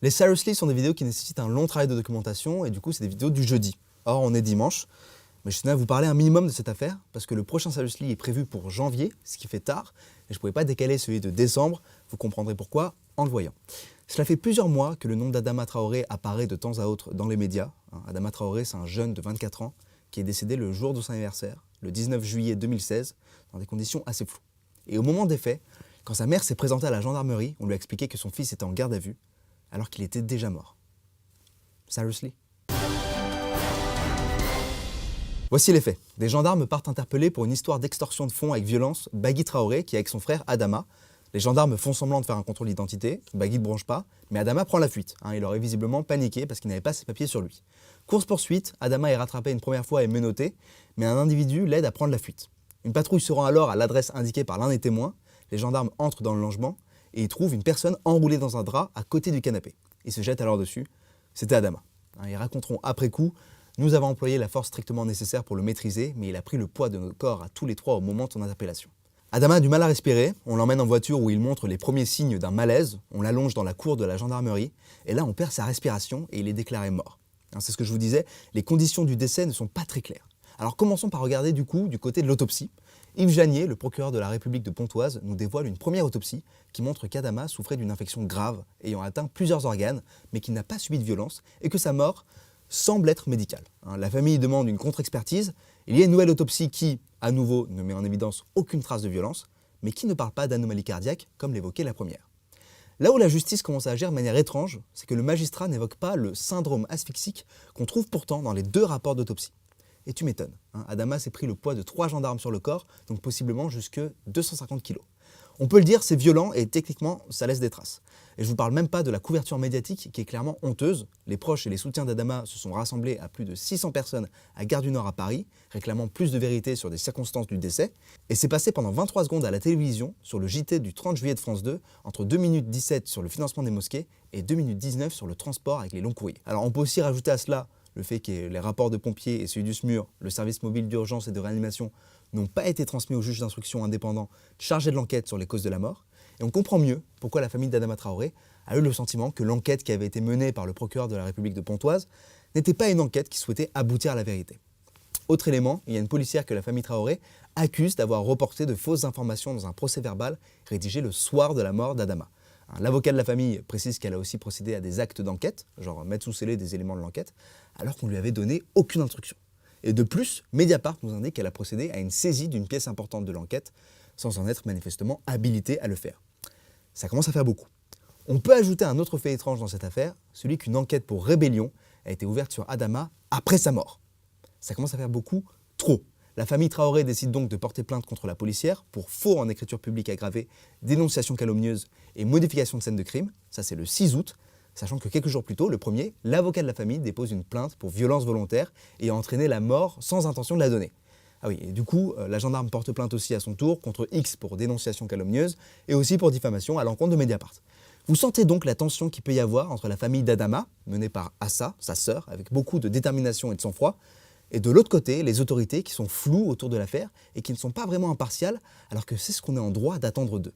Les Seriously sont des vidéos qui nécessitent un long travail de documentation et du coup c'est des vidéos du jeudi. Or on est dimanche, mais je tenais à vous parler un minimum de cette affaire parce que le prochain Seriously est prévu pour janvier, ce qui fait tard, et je ne pouvais pas décaler celui de décembre, vous comprendrez pourquoi en le voyant. Cela fait plusieurs mois que le nom d'Adama Traoré apparaît de temps à autre dans les médias. Adama Traoré, c'est un jeune de 24 ans qui est décédé le jour de son anniversaire, le 19 juillet 2016, dans des conditions assez floues. Et au moment des faits, quand sa mère s'est présentée à la gendarmerie, on lui a expliqué que son fils était en garde à vue, alors qu'il était déjà mort. Seriously? Voici les faits. Des gendarmes partent interpeller pour une histoire d'extorsion de fonds avec violence Bagui Traoré, qui est avec son frère Adama. Les gendarmes font semblant de faire un contrôle d'identité, Bagui ne bronche pas, mais Adama prend la fuite. Il aurait visiblement paniqué parce qu'il n'avait pas ses papiers sur lui. Course-poursuite, Adama est rattrapé une première fois et menotté, mais un individu l'aide à prendre la fuite. Une patrouille se rend alors à l'adresse indiquée par l'un des témoins. Les gendarmes entrent dans le logement et y trouvent une personne enroulée dans un drap à côté du canapé. Ils se jettent alors dessus. C'était Adama. Ils raconteront après coup: nous avons employé la force strictement nécessaire pour le maîtriser, mais il a pris le poids de notre corps à tous les trois au moment de son interpellation. Adama a du mal à respirer, on l'emmène en voiture où il montre les premiers signes d'un malaise, on l'allonge dans la cour de la gendarmerie, et là on perd sa respiration et il est déclaré mort. C'est ce que je vous disais, les conditions du décès ne sont pas très claires. Alors commençons par regarder du côté de l'autopsie. Yves Janier, le procureur de la République de Pontoise, nous dévoile une première autopsie qui montre qu'Adama souffrait d'une infection grave, ayant atteint plusieurs organes, mais qu'il n'a pas subi de violence, et que sa mort semble être médicale. La famille demande une contre-expertise. Il y a une nouvelle autopsie qui, à nouveau, ne met en évidence aucune trace de violence, mais qui ne parle pas d'anomalie cardiaque, comme l'évoquait la première. Là où la justice commence à agir de manière étrange, c'est que le magistrat n'évoque pas le syndrome asphyxique qu'on trouve pourtant dans les deux rapports d'autopsie. Et tu m'étonnes, Adama s'est pris le poids de 3 gendarmes sur le corps, donc possiblement jusque 250 kg. On peut le dire, c'est violent et techniquement, ça laisse des traces. Et je ne vous parle même pas de la couverture médiatique qui est clairement honteuse. Les proches et les soutiens d'Adama se sont rassemblés à plus de 600 personnes à Gare du Nord à Paris, réclamant plus de vérité sur des circonstances du décès. Et c'est passé pendant 23 secondes à la télévision, sur le JT du 30 juillet de France 2, entre 2 minutes 17 sur le financement des mosquées et 2 minutes 19 sur le transport avec les longs courriers. Alors on peut aussi rajouter à cela le fait que les rapports de pompiers et celui du SMUR, le service mobile d'urgence et de réanimation, n'ont pas été transmis au juge d'instruction indépendant chargé de l'enquête sur les causes de la mort. Et on comprend mieux pourquoi la famille d'Adama Traoré a eu le sentiment que l'enquête qui avait été menée par le procureur de la République de Pontoise n'était pas une enquête qui souhaitait aboutir à la vérité. Autre élément, il y a une policière que la famille Traoré accuse d'avoir reporté de fausses informations dans un procès-verbal rédigé le soir de la mort d'Adama. L'avocat de la famille précise qu'elle a aussi procédé à des actes d'enquête, genre mettre sous scellé des éléments de l'enquête, alors qu'on ne lui avait donné aucune instruction. Et de plus, Mediapart nous indique qu'elle a procédé à une saisie d'une pièce importante de l'enquête, sans en être manifestement habilitée à le faire. Ça commence à faire beaucoup. On peut ajouter un autre fait étrange dans cette affaire, celui qu'une enquête pour rébellion a été ouverte sur Adama après sa mort. Ça commence à faire beaucoup, trop. La famille Traoré décide donc de porter plainte contre la policière pour faux en écriture publique aggravée, dénonciation calomnieuse et modification de scène de crime. Ça, c'est le 6 août, sachant que quelques jours plus tôt, le 1er, l'avocat de la famille dépose une plainte pour violence volontaire et a entraîné la mort sans intention de la donner. Et du coup, la gendarme porte plainte aussi à son tour contre X pour dénonciation calomnieuse et aussi pour diffamation à l'encontre de Mediapart. Vous sentez donc la tension qu'il peut y avoir entre la famille d'Adama, menée par Assa, sa sœur, avec beaucoup de détermination et de sang-froid, et de l'autre côté, les autorités qui sont floues autour de l'affaire et qui ne sont pas vraiment impartiales, alors que c'est ce qu'on est en droit d'attendre d'eux.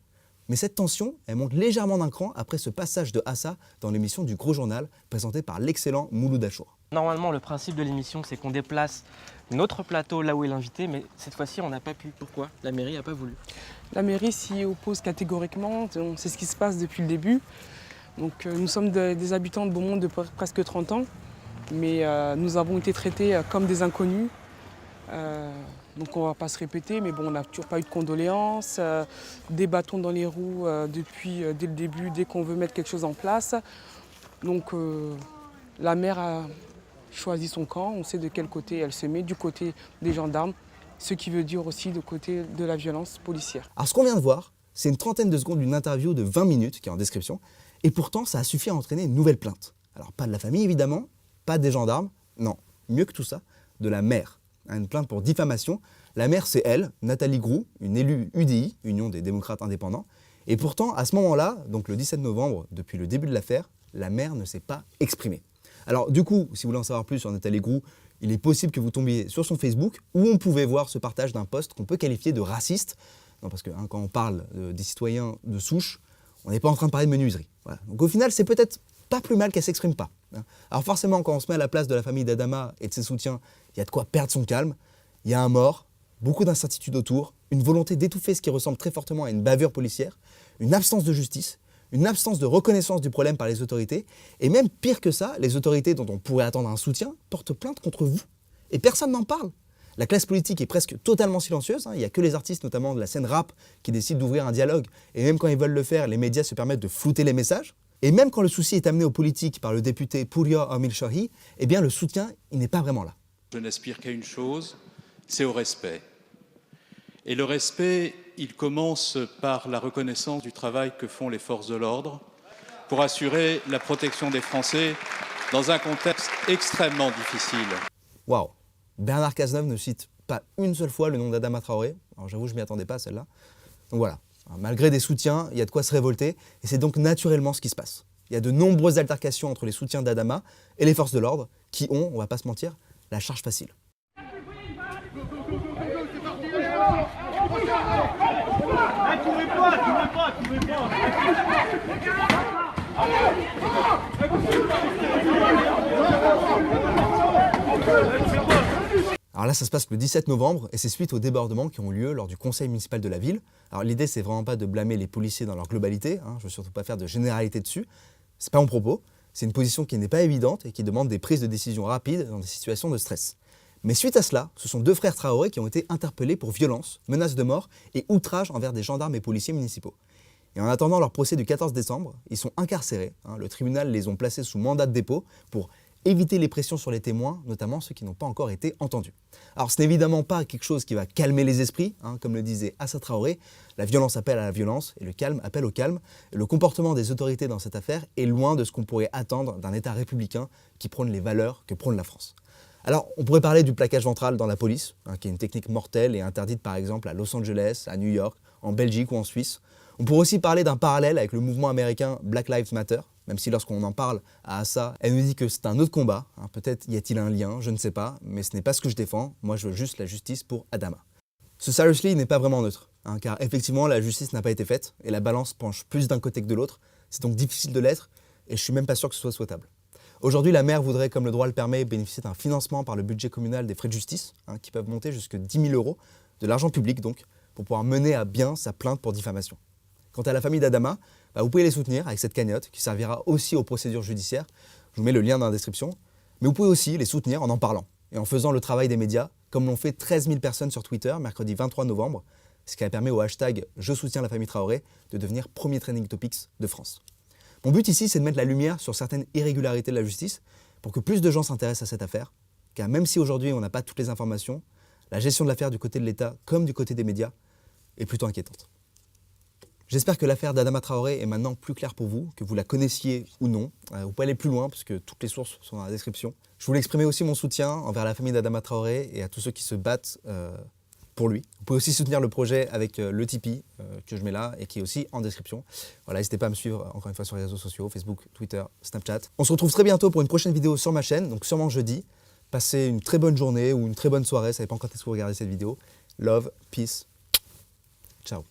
Mais cette tension, elle monte légèrement d'un cran après ce passage de Assa dans l'émission du Gros Journal, présentée par l'excellent Mouloud Achour. Normalement, le principe de l'émission, c'est qu'on déplace notre plateau là où est l'invité, mais cette fois-ci, on n'a pas pu. Pourquoi? La mairie n'a pas voulu. La mairie s'y oppose catégoriquement, c'est ce qui se passe depuis le début. Donc, nous sommes des habitants de Beaumont de presque 30 ans, mais nous avons été traités comme des inconnus. Donc on ne va pas se répéter, mais bon, on n'a toujours pas eu de condoléances, des bâtons dans les roues dès le début, dès qu'on veut mettre quelque chose en place. Donc la maire a choisi son camp, on sait de quel côté elle se met, du côté des gendarmes, ce qui veut dire aussi du côté de la violence policière. Alors ce qu'on vient de voir, c'est une trentaine de secondes d'une interview de 20 minutes qui est en description, et pourtant ça a suffi à entraîner une nouvelle plainte. Alors pas de la famille évidemment, pas des gendarmes, non, mieux que tout ça, de la maire. Une plainte pour diffamation. La maire, c'est elle, Nathalie Groux, une élue UDI, Union des démocrates indépendants. Et pourtant, à ce moment-là, donc le 17 novembre, depuis le début de l'affaire, la maire ne s'est pas exprimée. Alors du coup, si vous voulez en savoir plus sur Nathalie Groux, il est possible que vous tombiez sur son Facebook, où on pouvait voir ce partage d'un post qu'on peut qualifier de raciste. Non, parce que quand on parle des citoyens de souche, on n'est pas en train de parler de menuiserie. Voilà. Donc au final, c'est peut-être pas plus mal qu'elle s'exprime pas. Alors forcément, quand on se met à la place de la famille d'Adama et de ses soutiens, il y a de quoi perdre son calme. Il y a un mort, beaucoup d'incertitudes autour, une volonté d'étouffer ce qui ressemble très fortement à une bavure policière, une absence de justice, une absence de reconnaissance du problème par les autorités, et même pire que ça, les autorités dont on pourrait attendre un soutien portent plainte contre vous. Et personne n'en parle. La classe politique est presque totalement silencieuse, il n'y a que les artistes, notamment de la scène rap, qui décident d'ouvrir un dialogue, et même quand ils veulent le faire, les médias se permettent de flouter les messages. Et même quand le souci est amené aux politiques par le député Pouria Amil Shahi, eh bien le soutien, il n'est pas vraiment là. Je n'aspire qu'à une chose, c'est au respect. Et le respect, il commence par la reconnaissance du travail que font les forces de l'ordre pour assurer la protection des Français dans un contexte extrêmement difficile. Waouh! Bernard Cazeneuve ne cite pas une seule fois le nom d'Adama Traoré. Alors j'avoue, je ne m'y attendais pas à celle-là. Donc voilà, malgré des soutiens, il y a de quoi se révolter, et c'est donc naturellement ce qui se passe. Il y a de nombreuses altercations entre les soutiens d'Adama et les forces de l'ordre, qui ont, on va pas se mentir, la charge facile. Alors là, ça se passe le 17 novembre et c'est suite aux débordements qui ont lieu lors du conseil municipal de la ville. Alors l'idée, c'est vraiment pas de blâmer les policiers dans leur globalité, je veux surtout pas faire de généralité dessus, c'est pas mon propos, c'est une position qui n'est pas évidente et qui demande des prises de décision rapides dans des situations de stress. Mais suite à cela, ce sont deux frères Traoré qui ont été interpellés pour violence, menaces de mort et outrage envers des gendarmes et policiers municipaux. Et en attendant leur procès du 14 décembre, ils sont incarcérés. Le tribunal les ont placés sous mandat de dépôt pour éviter les pressions sur les témoins, notamment ceux qui n'ont pas encore été entendus. Alors ce n'est évidemment pas quelque chose qui va calmer les esprits, comme le disait Assa Traoré, la violence appelle à la violence et le calme appelle au calme. Le comportement des autorités dans cette affaire est loin de ce qu'on pourrait attendre d'un État républicain qui prône les valeurs que prône la France. Alors, on pourrait parler du plaquage ventral dans la police, qui est une technique mortelle et interdite par exemple à Los Angeles, à New York, en Belgique ou en Suisse. On pourrait aussi parler d'un parallèle avec le mouvement américain Black Lives Matter, même si lorsqu'on en parle à Assa, elle nous dit que c'est un autre combat. Peut-être y a-t-il un lien, je ne sais pas, mais ce n'est pas ce que je défends. Moi, je veux juste la justice pour Adama. Ce Seriously n'est pas vraiment neutre, car effectivement, la justice n'a pas été faite et la balance penche plus d'un côté que de l'autre. C'est donc difficile de l'être et je suis même pas sûr que ce soit souhaitable. Aujourd'hui, la maire voudrait, comme le droit le permet, bénéficier d'un financement par le budget communal des frais de justice, qui peuvent monter jusqu'à 10 000 €, de l'argent public donc, pour pouvoir mener à bien sa plainte pour diffamation. Quant à la famille d'Adama, vous pouvez les soutenir avec cette cagnotte qui servira aussi aux procédures judiciaires. Je vous mets le lien dans la description. Mais vous pouvez aussi les soutenir en parlant et en faisant le travail des médias, comme l'ont fait 13 000 personnes sur Twitter mercredi 23 novembre, ce qui a permis au hashtag « Je soutiens la famille Traoré » de devenir premier trending topics de France. Mon but ici, c'est de mettre la lumière sur certaines irrégularités de la justice pour que plus de gens s'intéressent à cette affaire, car même si aujourd'hui on n'a pas toutes les informations, la gestion de l'affaire du côté de l'État comme du côté des médias est plutôt inquiétante. J'espère que l'affaire d'Adama Traoré est maintenant plus claire pour vous, que vous la connaissiez ou non. Vous pouvez aller plus loin puisque toutes les sources sont dans la description. Je voulais exprimer aussi mon soutien envers la famille d'Adama Traoré et à tous ceux qui se battent pour lui. Vous pouvez aussi soutenir le projet avec le Tipeee que je mets là et qui est aussi en description. Voilà, n'hésitez pas à me suivre encore une fois sur les réseaux sociaux, Facebook, Twitter, Snapchat. On se retrouve très bientôt pour une prochaine vidéo sur ma chaîne, donc sûrement jeudi. Passez une très bonne journée ou une très bonne soirée, ça dépend quand est-ce que vous regardez cette vidéo. Love, peace, ciao.